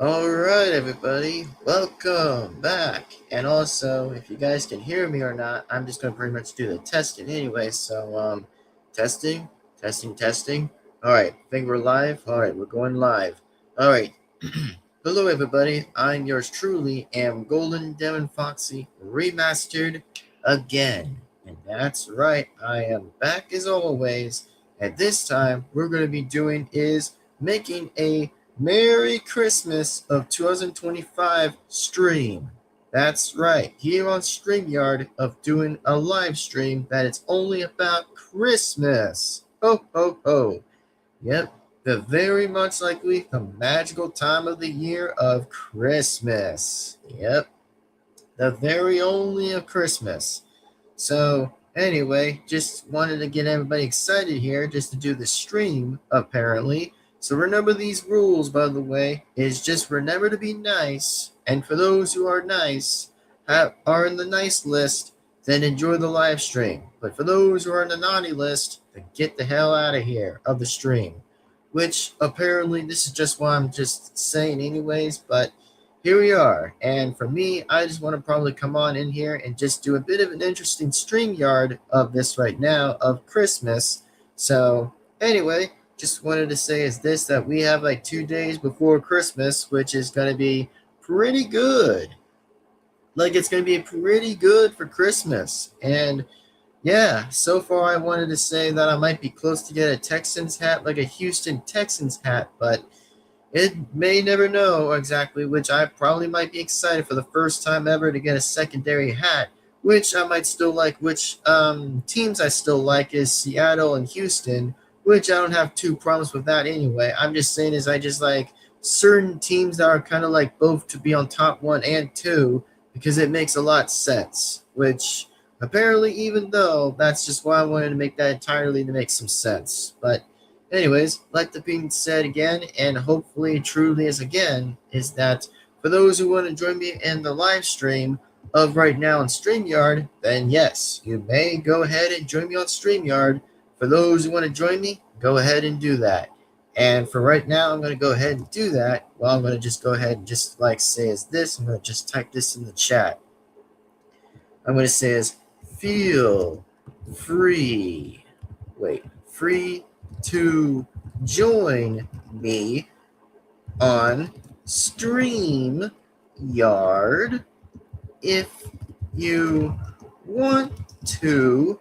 Alright, everybody, welcome back. And also, if you guys can hear me or not, I'm just going to pretty much do the testing anyway. So, testing, testing, testing. Alright, think we're live? Alright, we're going live. Alright, hello, everybody. I'm yours truly, am Golden Devin-Foxy remastered again. And that's right, I am back as always. And this time, we're going to be doing is making a Merry Christmas of 2025 stream. That's right, here on StreamYard of doing a live stream that it's only about Christmas. Ho, ho, ho. Yep, the very much likely the magical time of the year of Christmas. Yep, the very only of Christmas. So, anyway, just wanted to get everybody excited here just to do the stream, apparently. So remember these rules, by the way, is just remember to be nice. And for those who are nice, are in the nice list, then enjoy the live stream. But for those who are on the naughty list, then get the hell out of here of the stream. Which apparently this is just what I'm just saying anyways, but here we are. And for me, I just want to probably come on in here and just do a bit of an interesting StreamYard of this right now of Christmas. So anyway, just wanted to say is this, that we have like 2 days before Christmas, which is going to be pretty good. Like it's going to be pretty good for Christmas. And yeah, so far I wanted to say that I might be close to get a Texans hat, like a Houston Texans hat, but it may never know exactly, which I probably might be excited for the first time ever to get a secondary hat, which I might still like, which teams I still like is Seattle and Houston, which I don't have too problems with that anyway. I'm just saying is I just like certain teams that are kind of like both to be on top 1 and 2 because it makes a lot of sense, which apparently even though that's just why I wanted to make that entirely to make some sense. But anyways, like the being said again, and hopefully truly is again, is that for those who want to join me in the live stream of right now on StreamYard, then yes, you may go ahead and join me on StreamYard. For those who want to join me, go ahead and do that. And for right now, I'm going to go ahead and do that. Well, I'm going to just go ahead and just like say as this, I'm going to just type this in the chat. I'm going to say as feel free. Wait, free to join me on StreamYard if you want to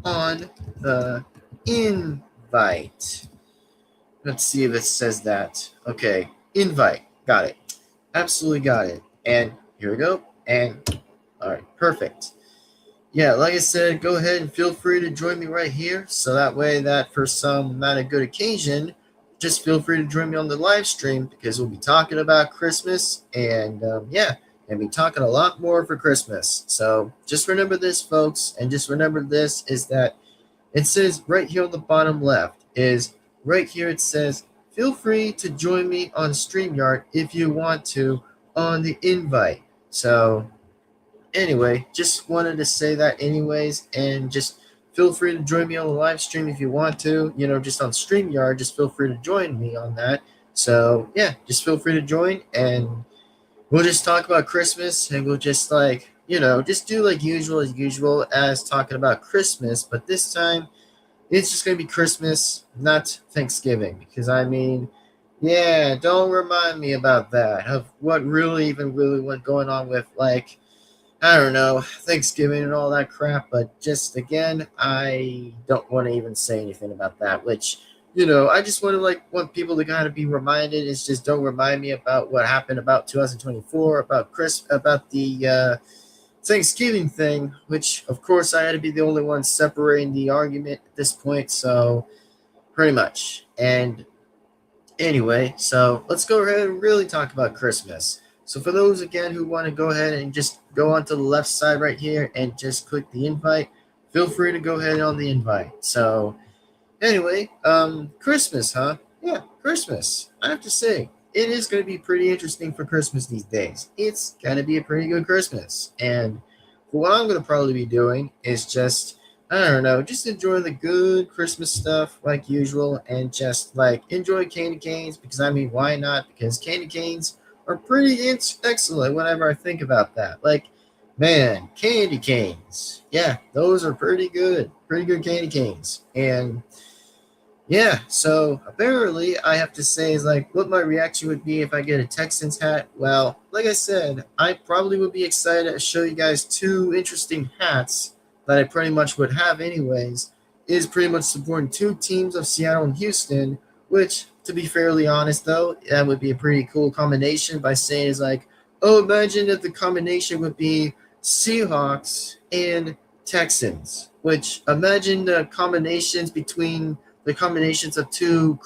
on the invite. Let's see if it says that. Okay, invite. Got it. Absolutely got it. And here we go. And all right, perfect. Yeah, like I said, go ahead and feel free to join me right here. So that way that for some not a good occasion, just feel free to join me on the live stream because we'll be talking about Christmas and yeah, and be talking a lot more for Christmas. So just remember this, folks, and just remember this is that it says right here on the bottom left is right here it says, feel free to join me on StreamYard if you want to on the invite. So anyway, just wanted to say that anyways, and just feel free to join me on the live stream if you want to, just on StreamYard, just feel free to join me on that. So yeah, just feel free to join and we'll just talk about Christmas and we'll just like, just do like usual as talking about Christmas, but this time it's just going to be Christmas, not Thanksgiving, because I mean, yeah, don't remind me about that, of what really went going on with like, I don't know, Thanksgiving and all that crap, but just again, I don't want to even say anything about that, which, I just want people to kind of be reminded is just don't remind me about what happened about 2024, about the Thanksgiving thing, which of course I had to be the only one separating the argument at this point, so pretty much. And anyway, so let's go ahead and really talk about Christmas. So for those again who want to go ahead and just go onto the left side right here and just click the invite, feel free to go ahead on the invite. So anyway, Christmas, huh? Yeah, Christmas. I have to say, it is going to be pretty interesting for Christmas these days. It's going to be a pretty good Christmas. And what I'm going to probably be doing is just, I don't know, just enjoy the good Christmas stuff like usual and just like enjoy candy canes because I mean, why not? Because candy canes are pretty excellent whenever I think about that. Like, man, candy canes. Yeah, those are pretty good. Pretty good candy canes. And yeah, so apparently I have to say is like what my reaction would be if I get a Texans hat. Well, like I said, I probably would be excited to show you guys two interesting hats that I pretty much would have anyways. Is pretty much supporting two teams of Seattle and Houston, which to be fairly honest though, that would be a pretty cool combination by saying is like, oh, imagine if the combination would be Seahawks and Texans, which imagine the combinations between the combinations of two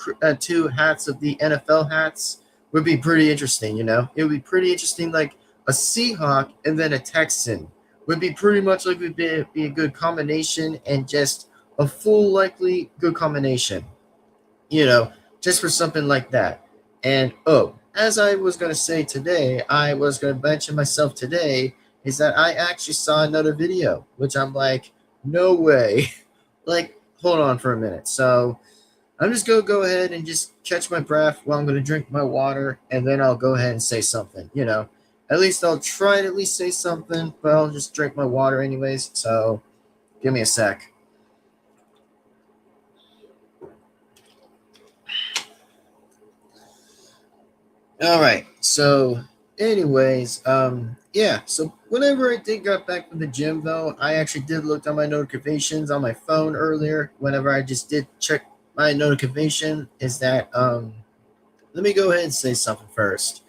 hats of the NFL hats would be pretty interesting. It would be pretty interesting. Like a Seahawk and then a Texan would be pretty much like would be a good combination and just a full likely good combination. You know, just for something like that. And oh, as I was gonna say today, I was gonna mention myself today is that I actually saw another video, which I'm like, no way. Like, hold on for a minute. So I'm just gonna go ahead and just catch my breath while I'm gonna drink my water, and then I'll go ahead and say something. At least I'll try to at least say something, but I'll just drink my water anyways. So give me a sec. All right. So, anyways, yeah. So whenever I did got back from the gym, though, I actually did look on my notifications on my phone earlier. Whenever I just did check my notification, is that let me go ahead and say something first.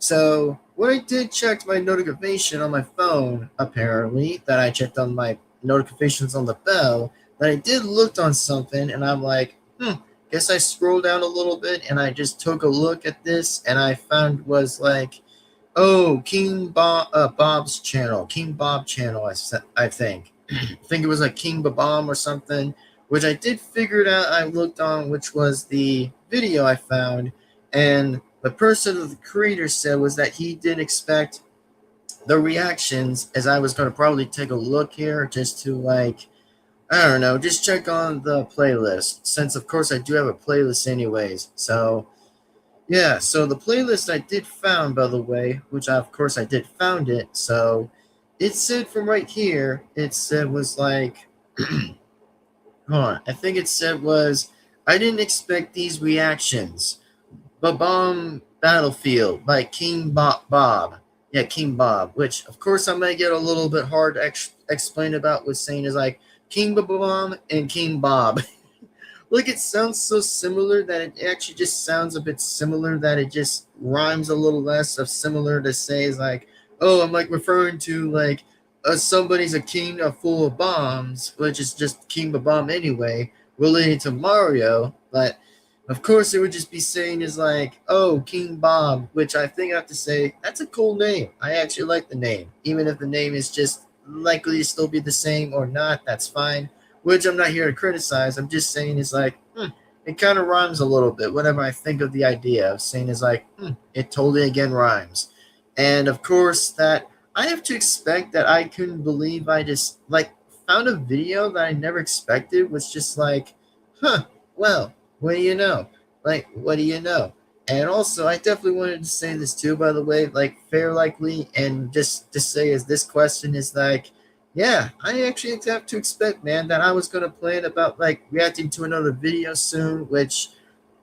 So when I did check my notification on my phone, apparently that I checked on my notifications on the bell, that I did looked on something, and I'm like, guess I scrolled down a little bit and I just took a look at this, and I found was like, oh, Bob's channel, King Bob channel, I think. I think it was like King Babam or something, which I did figure it out. I looked on, which was the video I found, and the person, the creator, said was that he didn't expect the reactions, as I was going to probably take a look here just to like, I don't know, just check on the playlist, since of course I do have a playlist anyways. So yeah, so the playlist I did found, by the way, which of course I did found it. So it said from right here, it said was like, hold on, I think it said was, I didn't expect these reactions. Babam Battlefield by King Bob. Yeah, King Bob, which of course I might get a little bit hard to explain about, with saying is like King Babam and King Bob. Like, it sounds so similar that it actually just sounds a bit similar, that it just rhymes a little less of similar to say is like, oh, I'm like referring to like somebody's a king of full of bombs, which is just King Bomb anyway, related to Mario. But of course it would just be saying is like, oh, King Bob, which I think I have to say that's a cool name. I actually like the name, even if the name is just likely to still be the same or not, that's fine, which I'm not here to criticize. I'm just saying is like, it kind of rhymes a little bit. Whenever I think of the idea of saying is like, it totally again rhymes. And of course that I have to expect that I couldn't believe I just like found a video that I never expected, was just like, well, what do you know? Like, what do you know? And also, I definitely wanted to say this too, by the way, like fair likely, and just to say is this question is like, yeah, I actually have to expect, man, that I was gonna plan about like reacting to another video soon, which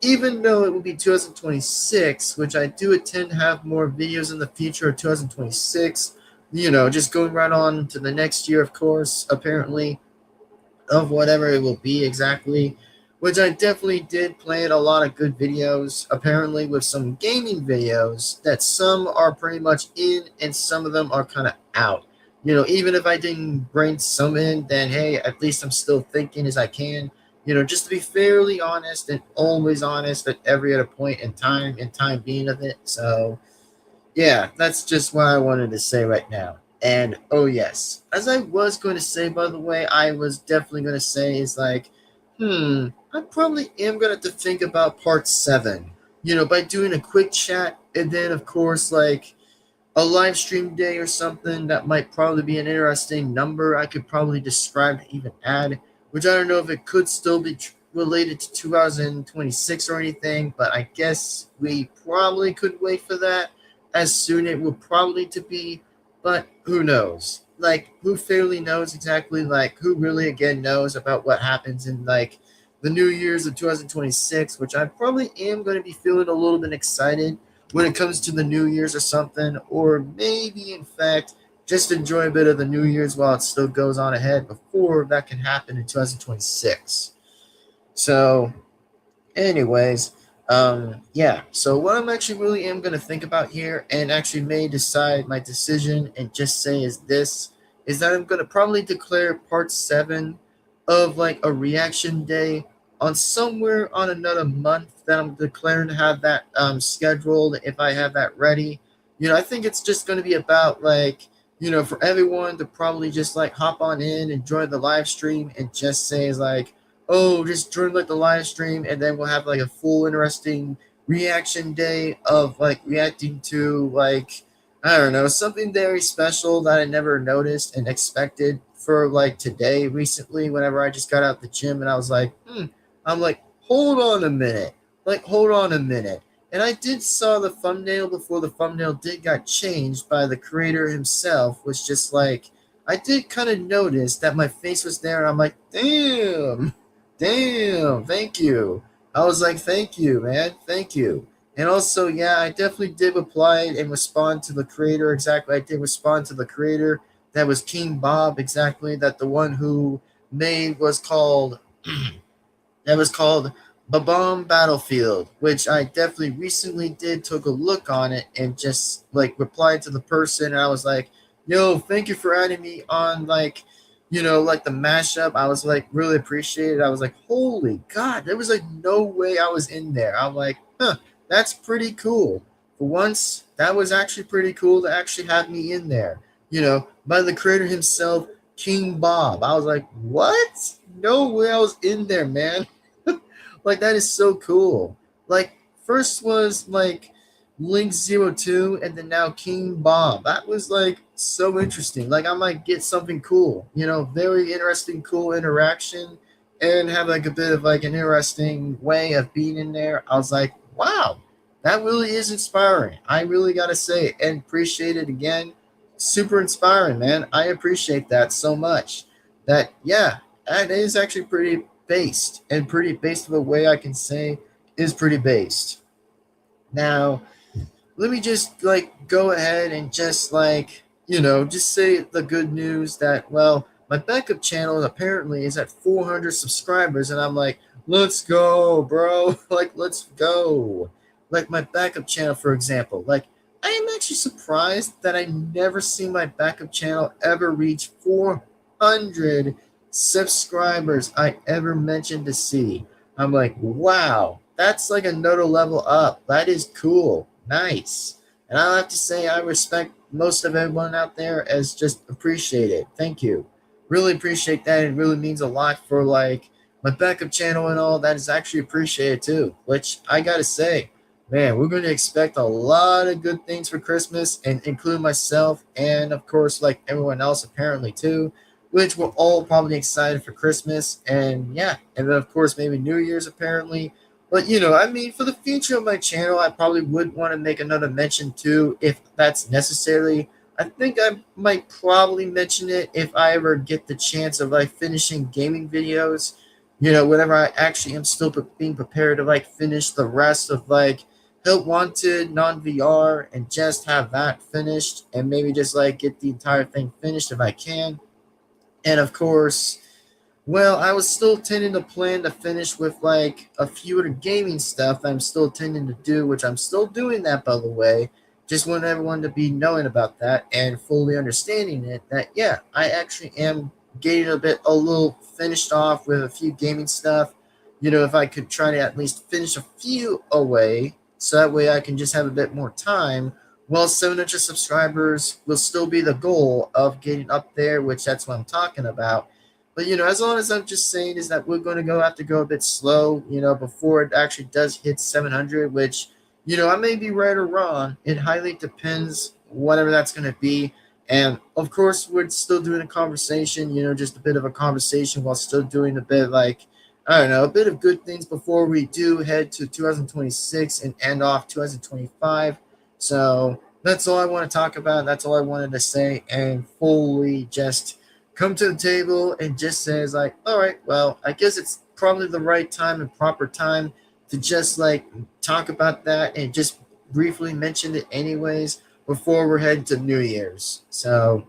even though it will be 2026, which I do intend to have more videos in the future of 2026, just going right on to the next year, of course, apparently, of whatever it will be exactly, which I definitely did plan a lot of good videos, apparently, with some gaming videos that some are pretty much in and some of them are kind of out. Even if I didn't bring some in, then hey, at least I'm still thinking as I can, just to be fairly honest and always honest at every other point in time being of it. So yeah, that's just what I wanted to say right now. And oh yes, as I was going to say, by the way, I was definitely going to say is like, I probably am going to have to think about part 7, by doing a quick chat, and then of course like a live stream day or something. That might probably be an interesting number I could probably describe to even add, which I don't know if it could still be related to 2026 or anything, but I guess we probably could wait for that. as soon it will probably to be, but who knows? Like, who fairly knows exactly, like, who really again knows about what happens in like the New Year's of 2026, which I probably am going to be feeling a little bit excited when it comes to the New Year's or something, or maybe in fact just enjoy a bit of the New Year's while it still goes on ahead before that can happen in 2026. So anyways, yeah. So what I'm actually really am gonna think about here, and actually may decide my decision, and just say is that I'm gonna probably declare part 7 of like a reaction day on somewhere on another month that I'm declaring to have that scheduled if I have that ready. I think it's just gonna be about like for everyone to probably just like hop on in, enjoy the live stream, and just say like, oh, just join like the live stream, and then we'll have like a full interesting reaction day of like reacting to like, I don't know, something very special that I never noticed and expected for like today recently whenever I just got out the gym, and I was like, I'm like, hold on a minute. And I did saw the thumbnail before the thumbnail did got changed by the creator himself, was just like, I did kind of notice that my face was there, and I'm like, damn, thank you. I was like, thank you, man, thank you. And also, yeah, I definitely did reply and respond to the creator. Exactly, I did respond to the creator. That was King Bob, exactly. That the one who made was called that was called Babam Battlefield, which I definitely recently did took a look on it and just like replied to the person. And I was like, yo, thank you for adding me on like like the mashup. I was like really appreciated. I was like, holy God, there was like no way I was in there. I'm like, that's pretty cool. For once, that was actually pretty cool to actually have me in there. By the creator himself, King Bob. I was like, what? No way I was in there, man. Like that is so cool. Like first was like Link 02, and then now King Bob. That was like so interesting. Like I might get something cool, very interesting, cool interaction, and have like a bit of like an interesting way of being in there. I was like, wow, that really is inspiring. I really gotta say and appreciate it again. Super inspiring, man. I appreciate that so much. That yeah, that is actually pretty based, and pretty based of a way I can say is pretty based. Now, let me just like go ahead and just like, just say the good news that, well, my backup channel apparently is at 400 subscribers, and I'm like, let's go, bro. Like, let's go. Like my backup channel, for example, like I am actually surprised that I never seen my backup channel ever reach 400 subscribers I ever mentioned to see. I'm like, wow, that's like another level up. That is cool. Nice. And I have to say, I respect most of everyone out there as just appreciate it. Thank you. Really appreciate that. It really means a lot for like my backup channel and all. That is actually appreciated too, which I got to say, man, we're going to expect a lot of good things for Christmas, and including myself and of course like everyone else apparently too, which we're all probably excited for Christmas, and yeah, and then of course maybe New Year's apparently. But I mean, for the future of my channel, I probably would want to make another mention too, if that's necessary. I think I might probably mention it if I ever get the chance of like finishing gaming videos. Whenever I actually am still being prepared to like finish the rest of like Help Wanted non VR, and just have that finished, and maybe just like get the entire thing finished if I can. And of course, well, I was still tending to plan to finish with like a few of the gaming stuff that I'm still tending to do, which I'm still doing that, by the way. Just want everyone to be knowing about that and fully understanding it, that yeah, I actually am getting a little finished off with a few gaming stuff. If I could try to at least finish a few away, so that way I can just have a bit more time. Well, 700 subscribers will still be the goal of getting up there, which that's what I'm talking about. But as long as I'm just saying is that we're going to have to go a bit slow, before it actually does hit 700, which I may be right or wrong. It highly depends, whatever that's going to be. And of course, we're still doing a conversation, just a bit of a conversation while still doing a bit like, I don't know, a bit of good things before we do head to 2026 and end off 2025. So That's all I want to talk about. That's all I wanted to say, and fully just come to the table and just says like, all right, well, I guess it's probably the right time and proper time to just like talk about that and just briefly mention it anyways before we're heading to New Year's. So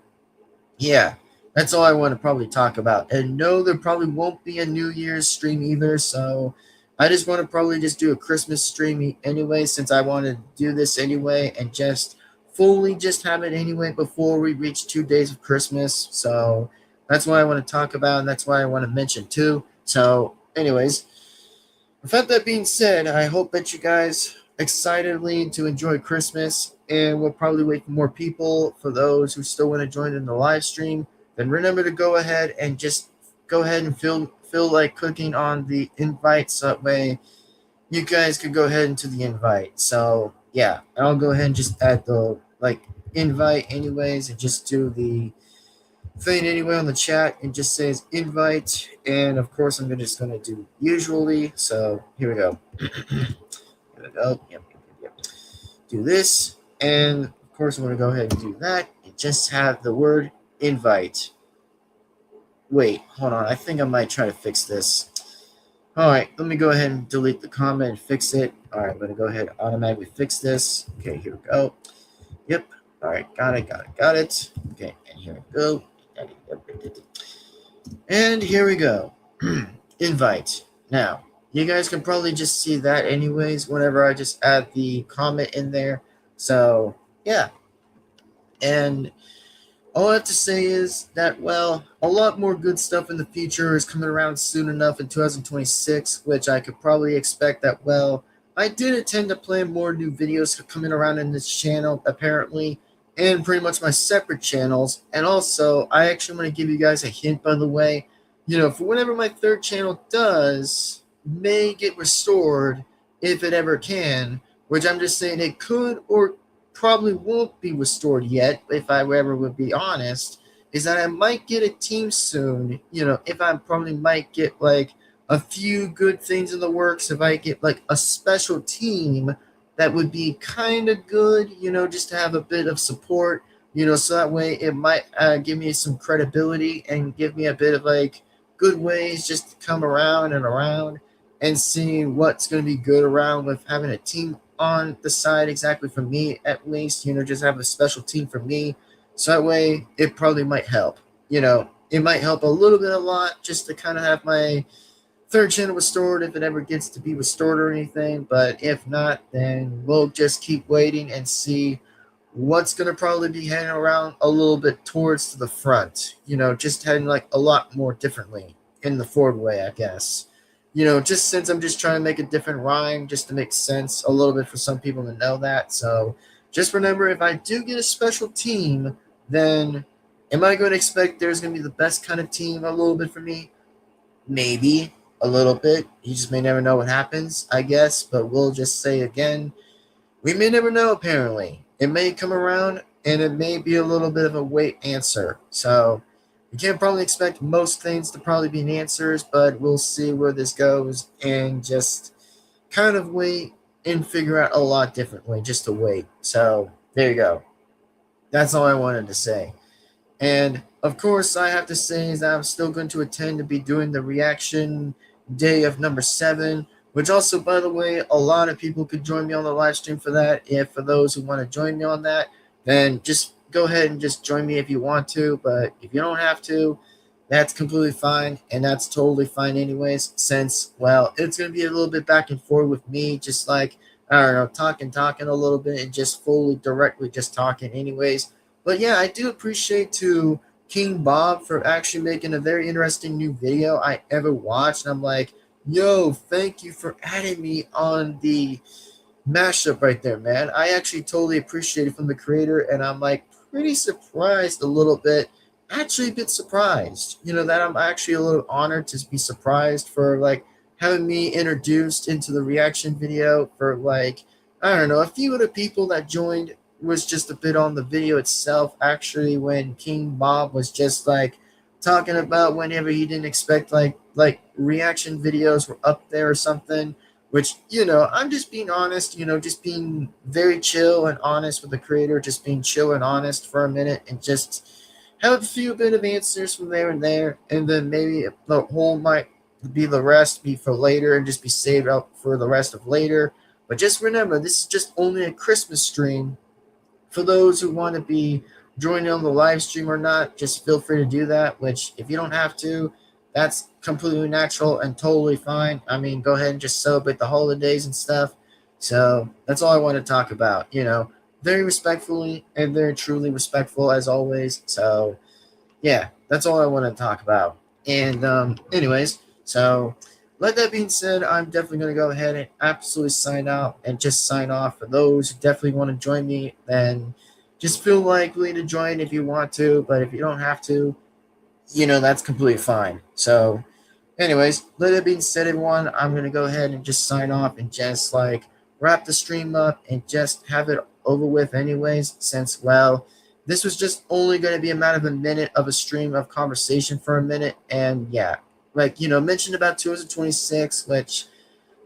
yeah, that's all I want to probably talk about. And no, there probably won't be a New Year's stream either. So I just want to probably just do a Christmas stream anyway, since I want to do this anyway and just fully just have it anyway before we reach 2 days of Christmas. So that's why I want to talk about, and that's why I want to mention too. So, anyways, with that being said, I hope that you guys excitedly to enjoy Christmas, and we'll probably wait for more people. For those who still want to join in the live stream, then remember to go ahead and just go ahead and feel like clicking on the invite, so that way you guys can go ahead into the invite. So yeah, I'll go ahead and just add the like invite anyways, and just do the thing anyway on the chat and just says invite. And of course, I'm just going to do usually. So here we go. Here we go. Yep. Do this. And of course, I'm going to go ahead and do that. And just have the word invite. Wait, hold on. I think I might try to fix this. All right, let me go ahead and delete the comment and fix it. All right, I'm going to go ahead and automatically fix this. Okay, here we go. Yep. All right, got it. Okay, and here we go. And here we go. Invite. Now, you guys can probably just see that anyways whenever I just add the comment in there. So, yeah. And all I have to say is that, well, a lot more good stuff in the future is coming around soon enough in 2026, which I could probably expect that, well, I did intend to plan more new videos coming around in this channel, apparently, and pretty much my separate channels. And also, I actually want to give you guys a hint, by the way. For whenever my third channel may get restored, if it ever can, which I'm just saying it could or probably won't be restored yet, if I ever would be honest, is that I might get a team soon. If I probably might get like a few good things in the works, if I get like a special team that would be kind of good, just to have a bit of support, so that way it might give me some credibility and give me a bit of like good ways just to come around and see what's going to be good around with having a team on the side exactly for me, at least, just have a special team for me. So that way it probably might help. It might help a little bit, a lot, just to kind of have my third channel restored if it ever gets to be restored or anything. But if not, then we'll just keep waiting and see what's going to probably be heading around a little bit towards the front, just heading like a lot more differently in the forward way, I guess. Just since I'm just trying to make a different rhyme just to make sense a little bit for some people to know that. So just remember, if I do get a special team, then am I going to expect there's going to be the best kind of team a little bit for me? Maybe a little bit. You just may never know what happens, I guess. But we'll just say again, we may never know, apparently. It may come around, and it may be a little bit of a wait answer. So you can't probably expect most things to probably be answers, but we'll see where this goes and just kind of wait and figure out a lot differently just to wait. So there you go. That's all I wanted to say. And of course, I have to say is that I'm still going to attend to be doing the reaction day of number 7, which also, by the way, a lot of people could join me on the live stream for that. If for those who want to join me on that, then just go ahead and just join me if you want to. But if you don't have to, that's completely fine. And that's totally fine anyways, since, well, it's going to be a little bit back and forth with me, just like, I don't know, talking a little bit and just fully directly just talking anyways. But yeah, I do appreciate to King Bob for actually making a very interesting new video I ever watched. And I'm like, yo, thank you for adding me on the mashup right there, man. I actually totally appreciate it from the creator, and I'm like pretty surprised a little bit. Actually a bit surprised, that I'm actually a little honored to be surprised for like having me introduced into the reaction video for like, I don't know, a few of the people that joined was just a bit on the video itself. Actually, when King Bob was just like talking about whenever he didn't expect like reaction videos were up there or something, which, I'm just being honest, just being very chill and honest with the creator, just being chill and honest for a minute and just have a few bit of answers from there and there, and then maybe the whole might be the rest be for later and just be saved up for the rest of later. But just remember, this is just only a Christmas stream. For those who want to be joining on the live stream or not, just feel free to do that. Which, if you don't have to, that's completely natural and totally fine. I mean, go ahead and just celebrate the holidays and stuff. So that's all I want to talk about. Very respectfully and very truly respectful as always. So yeah, that's all I want to talk about. And anyways, so let that being said, I'm definitely going to go ahead and absolutely sign out and just sign off. For those who definitely want to join me, then just feel likely to join if you want to. But if you don't have to, that's completely fine. So anyways, let that being said, everyone, I'm going to go ahead and just sign off and just like wrap the stream up and just have it over with anyways, since, well, this was just only going to be a matter of a minute of a stream of conversation for a minute. And yeah, like, mentioned about 2026, which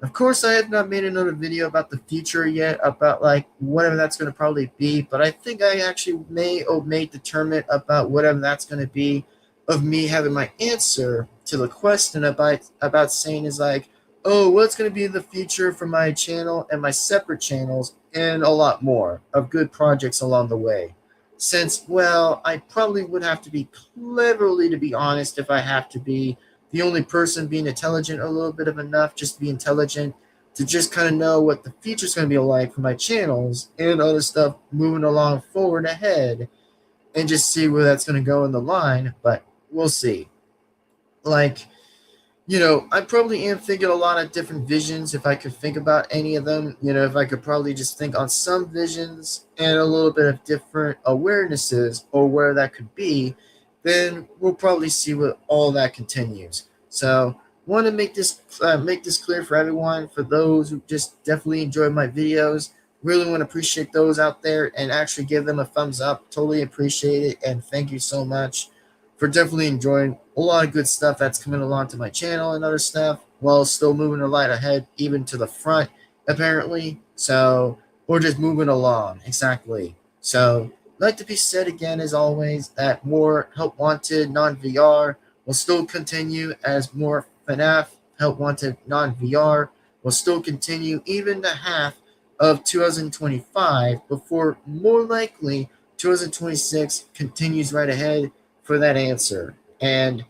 of course I have not made another video about the future yet, about like whatever that's going to probably be, but I think I actually may determine about whatever that's going to be, of me having my answer to the question about saying is like, oh, what's going to be the future for my channel and my separate channels, and a lot more of good projects along the way. Since, well, I probably would have to be cleverly, to be honest, if I have to be the only person being intelligent a little bit of enough just to be intelligent, to just kind of know what the future's going to be like for my channels and other stuff moving along forward ahead, and just see where that's going to go in the line. But we'll see. Like, I probably am thinking a lot of different visions if I could think about any of them. If I could probably just think on some visions and a little bit of different awarenesses or where that could be, then we'll probably see what all that continues. So, want to make this clear for everyone. For those who just definitely enjoy my videos, really want to appreciate those out there and actually give them a thumbs up. Totally appreciate it, and thank you so much for definitely enjoying a lot of good stuff that's coming along to my channel and other stuff, while still moving a light ahead, even to the front, apparently. So we're just moving along, exactly. So, like to be said again, as always, that more Help Wanted non-VR will still continue, as more FNAF Help Wanted non-VR will still continue even the half of 2025, before more likely 2026 continues right ahead for that answer. And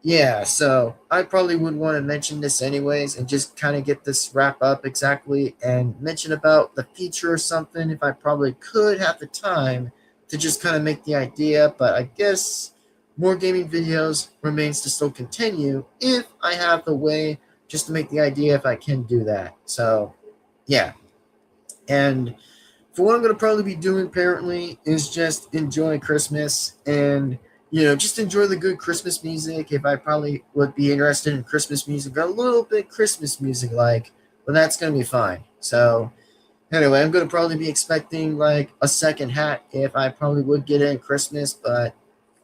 yeah, so I probably would want to mention this anyways and just kind of get this wrap up exactly and mention about the future or something if I probably could have the time to just kind of make the idea. But I guess more gaming videos remains to still continue if I have the way just to make the idea, if I can do that. So yeah. And for what I'm going to probably be doing apparently is just enjoy Christmas and, just enjoy the good Christmas music. If I probably would be interested in Christmas music, a little bit Christmas music like, but that's going to be fine. So anyway, I'm going to probably be expecting like a second hat if I probably would get it in Christmas, but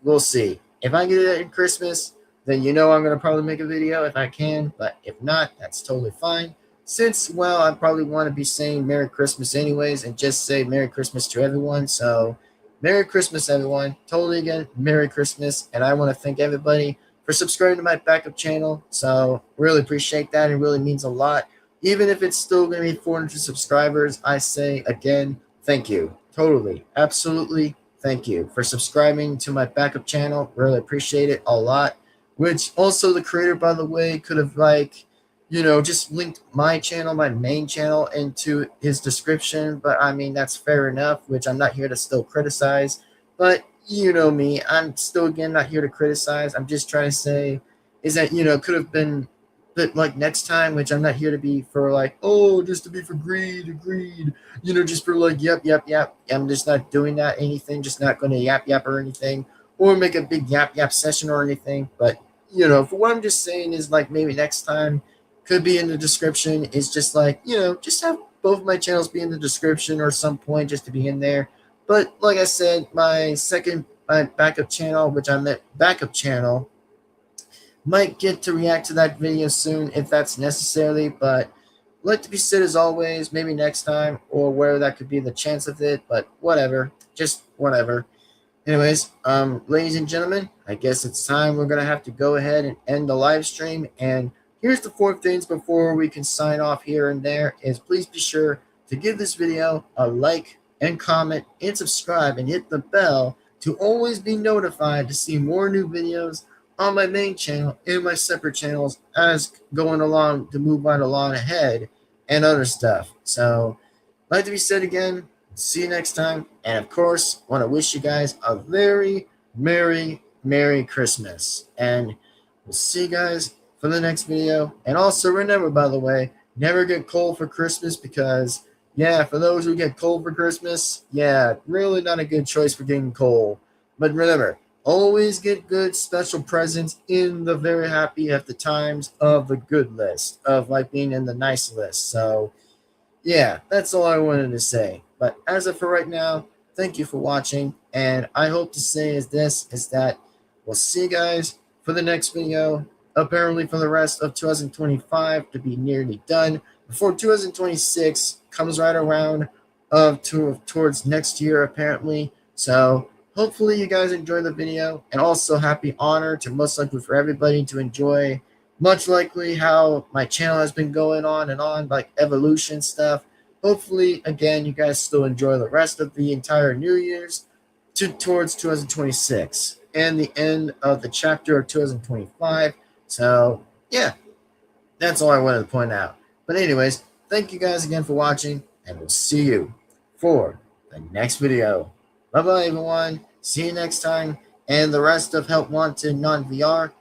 we'll see. If I get it in Christmas, then I'm going to probably make a video if I can, but if not, that's totally fine. Since, well, I probably want to be saying Merry Christmas anyways and just say Merry Christmas to everyone. So Merry Christmas, everyone. Totally again, Merry Christmas. And I want to thank everybody for subscribing to my backup channel. So really appreciate that. It really means a lot. Even if it's still going to be 400 subscribers, I say again, thank you. Totally. Absolutely. Thank you for subscribing to my backup channel. Really appreciate it a lot. Which also the creator, by the way, could have just linked my channel, my main channel, into his description. But I mean, that's fair enough, which I'm not here to still criticize. But you know me, I'm still, again, not here to criticize. I'm just trying to say is that, could have been, but like next time, which I'm not here to be for like, oh, just to be for greed, just for like, yep, yep, yep. I'm just not doing that, anything, just not going to yap, yap or anything, or make a big yap, yap session or anything. But, for what I'm just saying is like maybe next time, could be in the description, is just like, just have both my channels be in the description or some point just to be in there. But like I said, my backup channel, which I meant backup channel, might get to react to that video soon if that's necessary. But Let to be said as always, maybe next time, or where that could be the chance of it, but whatever. Just whatever. Anyways, ladies and gentlemen, I guess it's time we're gonna have to go ahead and end the live stream. And here's the four things before we can sign off here and there is please be sure to give this video a like and comment and subscribe and hit the bell to always be notified to see more new videos on my main channel and my separate channels as going along to move right along ahead and other stuff. So like to be said again, see you next time. And of course, want to wish you guys a very Merry Christmas. And we'll see you guys for the next video. And also remember, by the way, never get cold for Christmas because, yeah, for those who get cold for Christmas, yeah, really not a good choice for getting cold. But remember, always get good special presents in the very happy at the times of the good list, of like being in the nice list. So, yeah, that's all I wanted to say. But as of for right now, thank you for watching. And I hope to say is that we'll see you guys for the next video. Apparently for the rest of 2025 to be nearly done before 2026 comes right around towards next year apparently. So hopefully you guys enjoy the video, and also happy honor to most likely for everybody to enjoy much likely how my channel has been going on and on, like evolution stuff. Hopefully, again, you guys still enjoy the rest of the entire New Year's towards 2026 and the end of the chapter of 2025. So, yeah, that's all I wanted to point out. But anyways, thank you guys again for watching, and we'll see you for the next video. Bye-bye, everyone. See you next time. And the rest of Help Wanted Non-VR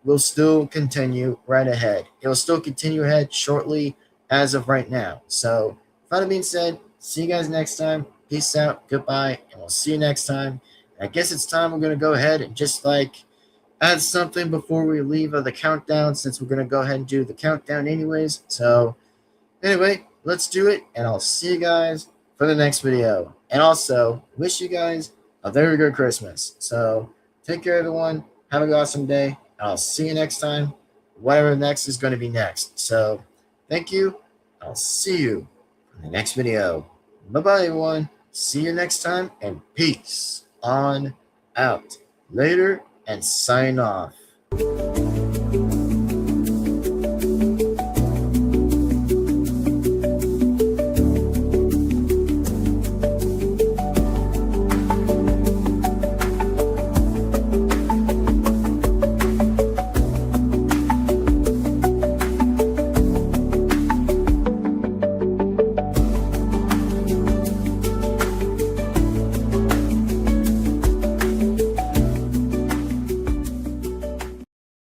will still continue right ahead. It will still continue ahead shortly as of right now. So, with that being said, see you guys next time. Peace out, goodbye, and we'll see you next time. I guess it's time we're going to go ahead and just like add something before we leave the countdown, since we're going to go ahead and do the countdown anyways. So, anyway, let's do it, and I'll see you guys for the next video. And also, wish you guys a very good Christmas. So, take care, everyone. Have a good awesome day. I'll see you next time. Whatever next is going to be next. So, thank you. I'll see you in the next video. Bye-bye, everyone. See you next time, and peace on out. Later, and sign off.